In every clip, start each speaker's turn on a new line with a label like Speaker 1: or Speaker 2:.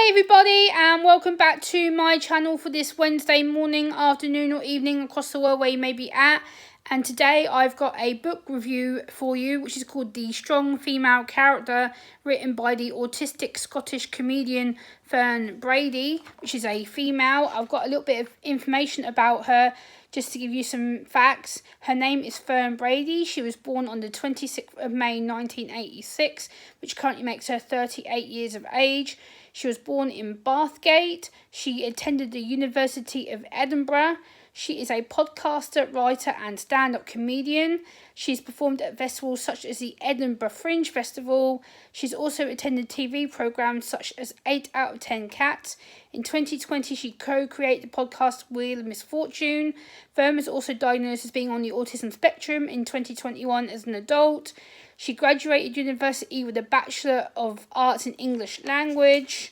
Speaker 1: Hey everybody, and welcome back to my channel for this Wednesday morning, afternoon or evening across the world where you may be at. And today I've got a book review for you which is called The Strong Female Character, written by the autistic Scottish comedian Fern Brady, which is a female. I've got a little bit of information about her just to give you some facts. Her name is Fern Brady. She was born on the 26th of May 1986, which currently makes her 38 years of age. She was born in Bathgate. She attended the University of Edinburgh. She is a podcaster, writer and stand-up comedian. She's performed at festivals such as the Edinburgh Fringe Festival. She's also attended TV programmes such as 8 out of 10 Cats. In 2020, she co-created the podcast Wheel of Misfortune. Fern was also diagnosed as being on the autism spectrum in 2021 as an adult. She graduated university with a Bachelor of Arts in English Language.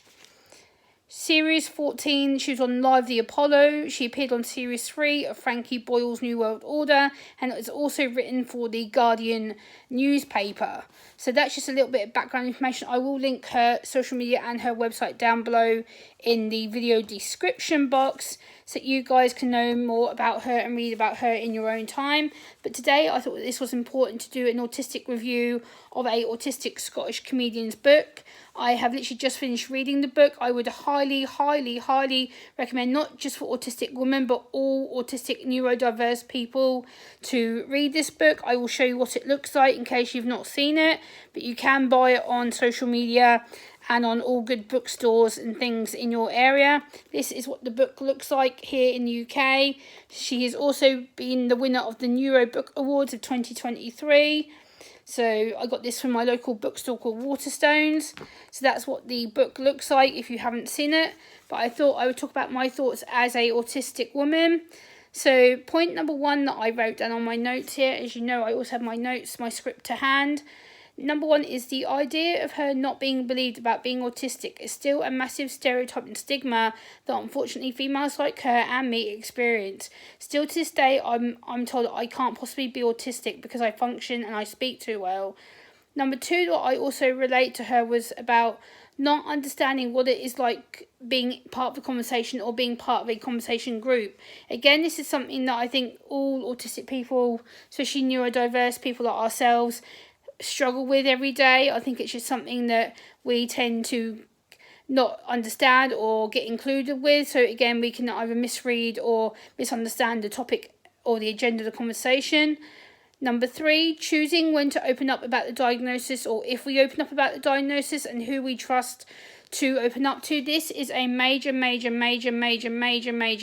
Speaker 1: Series 14, she was on Live the Apollo. She appeared on Series 3 of Frankie Boyle's New World Order, and it was also written for the Guardian newspaper. So that's just a little bit of background information. I will link her social media and her website down below in the video description box so that you guys can know more about her and read about her in your own time. But today I thought this was important to do an autistic review of a autistic Scottish comedian's book. I have literally just finished reading the book. I would highly recommend, not just for autistic women, but all autistic neurodiverse people to read this book. I will show you what it looks like in case you've not seen it, but you can buy it on social media and on all good bookstores and things in your area. This is what the book looks like here in the UK. She has also been the winner of the Neuro Book Awards of 2023. So I got this from my local bookstore called Waterstones. So that's what the book looks like if you haven't seen it. But I thought I would talk about my thoughts as a autistic woman. So point number one that I wrote down on my notes here, as you know, I always have my notes, my script to hand. Number one is the idea of her not being believed about being autistic is still a massive stereotype and stigma that unfortunately females like her and me experience. Still to this day, I'm told that I can't possibly be autistic because I function and I speak too well. Number two that I also relate to her was about not understanding what it is like being part of the conversation or being part of a conversation group. Again, this is something that I think all autistic people, especially neurodiverse people like ourselves, struggle with every day. I think it's just something that we tend to not understand or get included with. So again, we can either misread or misunderstand the topic or the agenda of the conversation. Number three, choosing when to open up about the diagnosis, or if we open up about the diagnosis, and who we trust to open up to. This is a major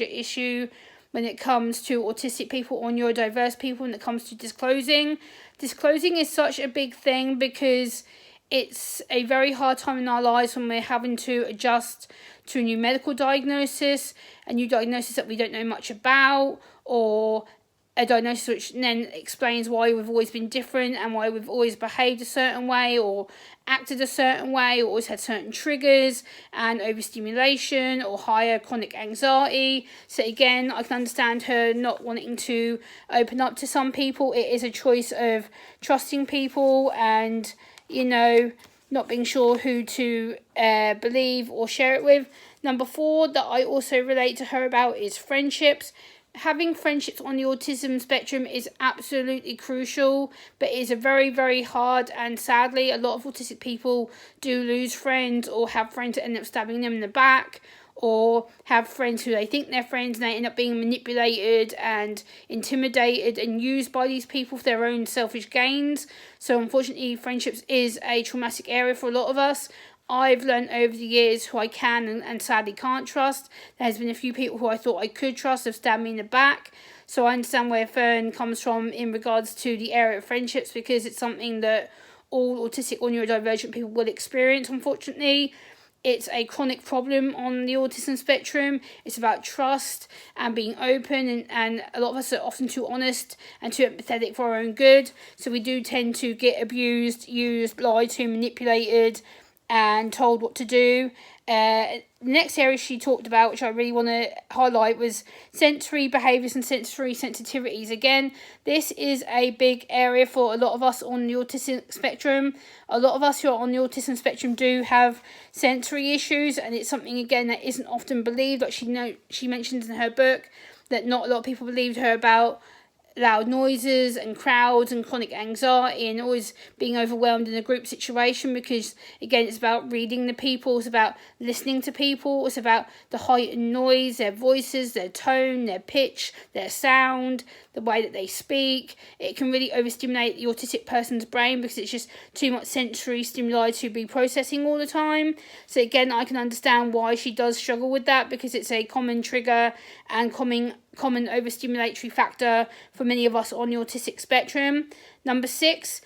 Speaker 1: issue when it comes to autistic people or neurodiverse people, when it comes to disclosing. Disclosing is such a big thing because it's a very hard time in our lives when we're having to adjust to a new medical diagnosis, a new diagnosis that we don't know much about, or a diagnosis which then explains why we've always been different and why we've always behaved a certain way or acted a certain way or always had certain triggers and overstimulation or higher chronic anxiety. So again, I can understand her not wanting to open up to some people. It is a choice of trusting people and, you know, not being sure who to believe or share it with. Number four that I also relate to her about is friendships. Having friendships on the autism spectrum is absolutely crucial, but it is a very hard, and sadly a lot of autistic people do lose friends or have friends that end up stabbing them in the back, or have friends who they think they're friends and they end up being manipulated and intimidated and used by these people for their own selfish gains. So unfortunately, friendships is a traumatic area for a lot of us. I've learned over the years who I can and sadly can't trust. There has been a few people who I thought I could trust have stabbed me in the back. So I understand where Fern comes from in regards to the area of friendships, because it's something that all autistic or neurodivergent people will experience, unfortunately. It's a chronic problem on the autism spectrum. It's about trust and being open, and a lot of us are often too honest and too empathetic for our own good. So we do tend to get abused, used, lied to, manipulated, and told what to do. The next area she talked about, which I really want to highlight, was sensory behaviours and sensory sensitivities. Again, this is a big area for a lot of us on the autism spectrum. A lot of us who are on the autism spectrum do have sensory issues, and it's something, again, that isn't often believed. Like she mentions in her book that not a lot of people believed her about loud noises and crowds and chronic anxiety and always being overwhelmed in a group situation, because again, it's about reading the people, it's about listening to people, it's about the heightened noise, their voices, their tone, their pitch, their sound, the way that they speak. It can really overstimulate the autistic person's brain because it's just too much sensory stimuli to be processing all the time. So again, I can understand why she does struggle with that, because it's a common trigger and common overstimulatory factor for many of us on the autistic spectrum. Number 6,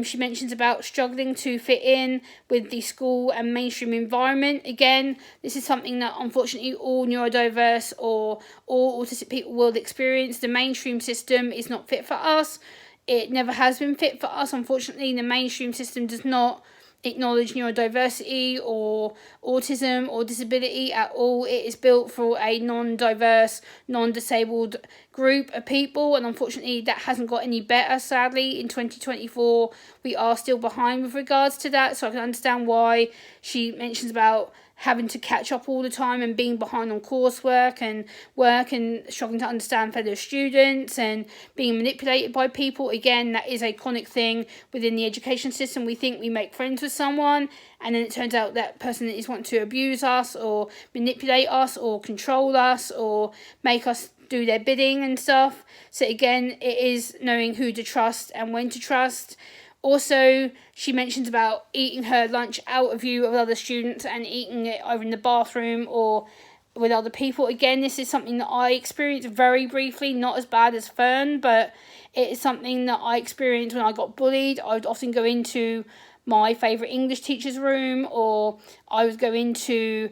Speaker 1: she mentions about struggling to fit in with the school and mainstream environment. Again, this is something that unfortunately all neurodiverse or all autistic people will experience. The mainstream system is not fit for us. It never has been fit for us. Unfortunately, the mainstream system does not acknowledge neurodiversity or autism or disability at all. It is built for a non-diverse, non-disabled group of people, and unfortunately that hasn't got any better. Sadly, in 2024 we are still behind with regards to that, so I can understand why she mentions about having to catch up all the time and being behind on coursework and work and struggling to understand fellow students and being manipulated by people. Again, that is a chronic thing within the education system. We think we make friends with someone, and then it turns out that person is wanting to abuse us or manipulate us or control us or make us do their bidding and stuff. So again, it is knowing who to trust and when to trust. Also, she mentions about eating her lunch out of view of other students and eating it either in the bathroom or with other people. Again, this is something that I experienced very briefly, not as bad as Fern, but it is something that I experienced when I got bullied. I would often go into my favourite English teacher's room, or I would go into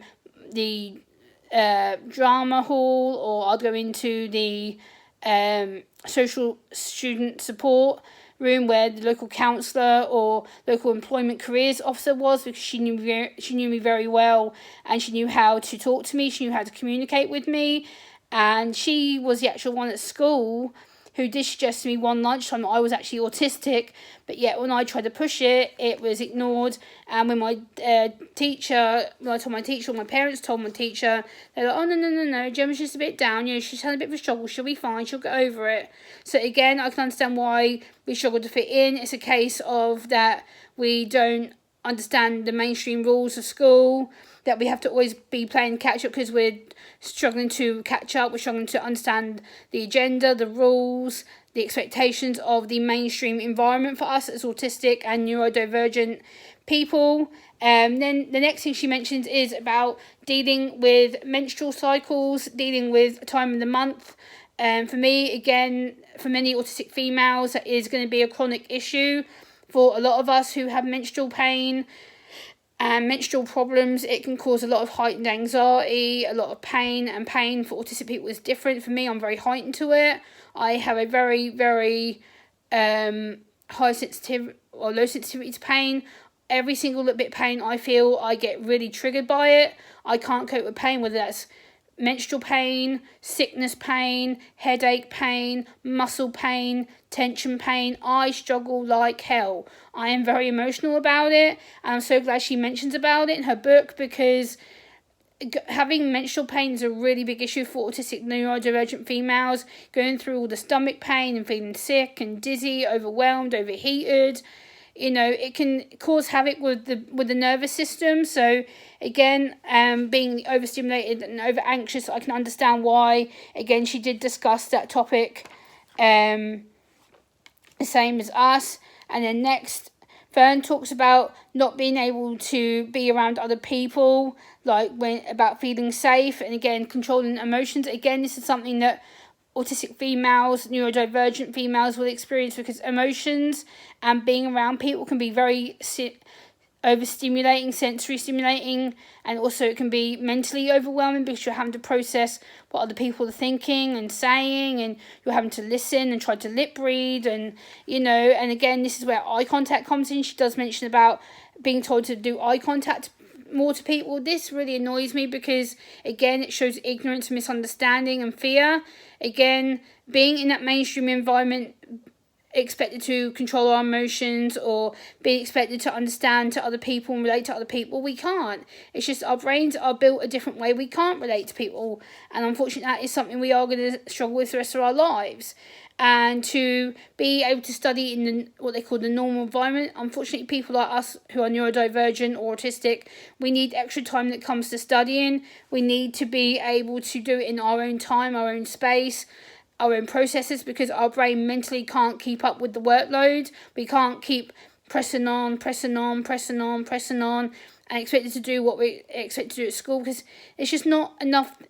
Speaker 1: the drama hall, or I'd go into the social student support room where the local counsellor or local employment careers officer was, because she knew me very well and she knew how to talk to me, she knew how to communicate with me, and she was the actual one at school who did suggest to me one lunchtime that I was actually autistic, but yet when I tried to push it, it was ignored. And when my when I told my teacher, or my parents told my teacher, they're like, oh, no, Gemma's just a bit down, she's had a bit of a struggle, she'll be fine, she'll get over it. So again, I can understand why we struggle to fit in. It's a case of that we don't understand the mainstream rules of school, that we have to always be playing catch up because we're struggling to catch up, we're struggling to understand the agenda, the rules, the expectations of the mainstream environment for us as autistic and neurodivergent people. Then the next thing she mentions is about dealing with menstrual cycles, dealing with time of the month. For me, again, for many autistic females, that is going to be a chronic issue. For a lot of us who have menstrual pain and menstrual problems, it can cause a lot of heightened anxiety, a lot of pain, and pain for autistic people is different. For me, I'm very heightened to it. I have a very, very high sensitivity or low sensitivity to pain. Every single little bit of pain I feel, I get really triggered by it. I can't cope with pain, whether that's menstrual pain, sickness pain, headache pain, muscle pain, tension pain. I struggle like hell. I am very emotional about it, and I'm so glad she mentions about it in her book, because having menstrual pain is a really big issue for autistic neurodivergent females, going through all the stomach pain and feeling sick and dizzy, overwhelmed, overheated. It can cause havoc with the nervous system. So again, being overstimulated and over anxious, I can understand why. Again, she did discuss that topic, the same as us. And then next, Fern talks about not being able to be around other people, about feeling safe, and again, controlling emotions. Again, this is something that autistic females, neurodivergent females will experience, because emotions and being around people can be very overstimulating, sensory stimulating, and also it can be mentally overwhelming because you're having to process what other people are thinking and saying, and you're having to listen and try to lip read, and and again, this is where eye contact comes in. She does mention about being told to do eye contact more to people. This really annoys me because again, it shows ignorance, misunderstanding, and fear. Again, being in that mainstream environment, expected to control our emotions or being expected to understand to other people and relate to other people, we can't. It's just our brains are built a different way. We can't relate to people, and unfortunately that is something we are going to struggle with the rest of our lives. And to be able to study in what they call the normal environment, unfortunately people like us who are neurodivergent or autistic, we need extra time that comes to studying. We need to be able to do it in our own time, our own space, our own processes, because our brain mentally can't keep up with the workload. We can't keep pressing on, and expected to do what we expect to do at school, because it's just not enough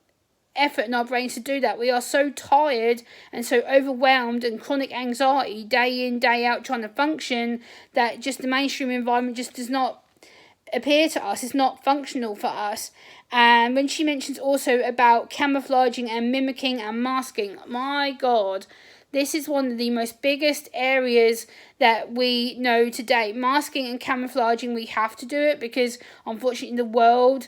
Speaker 1: effort in our brains to do that. We are so tired and so overwhelmed and chronic anxiety day in, day out trying to function, that just the mainstream environment just does not appear to us. It's not functional for us. And when she mentions also about camouflaging and mimicking and masking, my God, this is one of the most biggest areas that we know today. Masking and camouflaging, we have to do it because unfortunately the world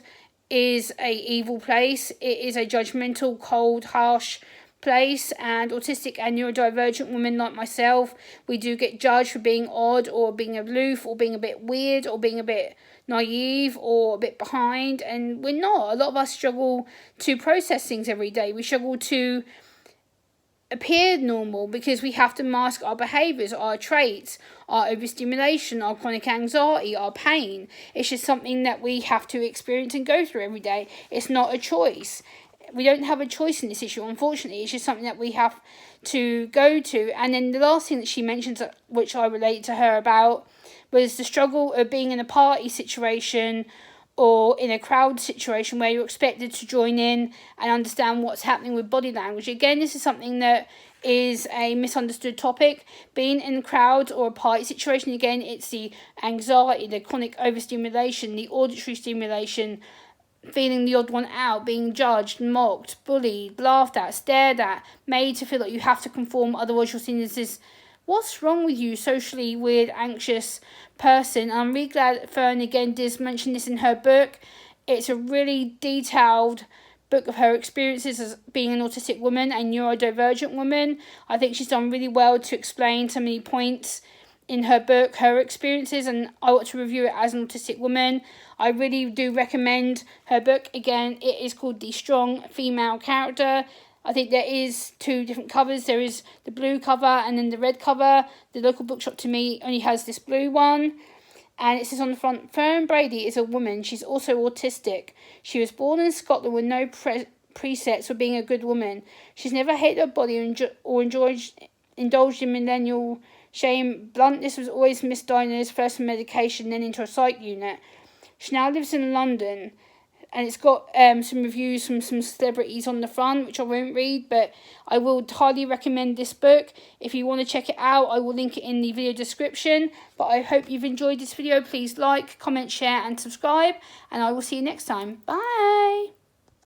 Speaker 1: is a evil place. It is a judgmental, cold, harsh place, and autistic and neurodivergent women like myself, we do get judged for being odd or being aloof or being a bit weird or being a bit naive or a bit behind, and we're not. A lot of us struggle to process things every day. We struggle to appear normal because we have to mask our behaviours, our traits, our overstimulation, our chronic anxiety, our pain. It's just something that we have to experience and go through every day. It's not a choice. We don't have a choice in this issue, unfortunately. It's just something that we have to go to. And then the last thing that she mentions, which I relate to her about, was the struggle of being in a party situation or in a crowd situation where you're expected to join in and understand what's happening with body language. Again, this is something that is a misunderstood topic. Being in a crowd or a party situation, again, it's the anxiety, the chronic overstimulation, the auditory stimulation, feeling the odd one out, being judged, mocked, bullied, laughed at, stared at, made to feel like you have to conform, otherwise you're seen as this what's wrong with you, socially weird, anxious person. I'm really glad that Fern again did mention this in her book. It's a really detailed book of her experiences as being an autistic woman and neurodivergent woman. I think she's done really well to explain so many points in her book, her experiences, and I want to review it as an autistic woman. I really do recommend her book. Again, it is called The Strong Female Character. I think there is two different covers. There is the blue cover and then the red cover. The local bookshop to me only has this blue one. And it says on the front, Fern Brady is a woman. She's also autistic. She was born in Scotland with no presets for being a good woman. She's never hated her body or indulged in millennial shame. Bluntness was always misdiagnosed, first on medication, then into a psych unit. She now lives in London. And it's got some reviews from some celebrities on the front, which I won't read, but I will highly recommend this book. If you want to check it out, I will link it in the video description. But I hope you've enjoyed this video. Please like, comment, share, and subscribe. And I will see you next time. Bye!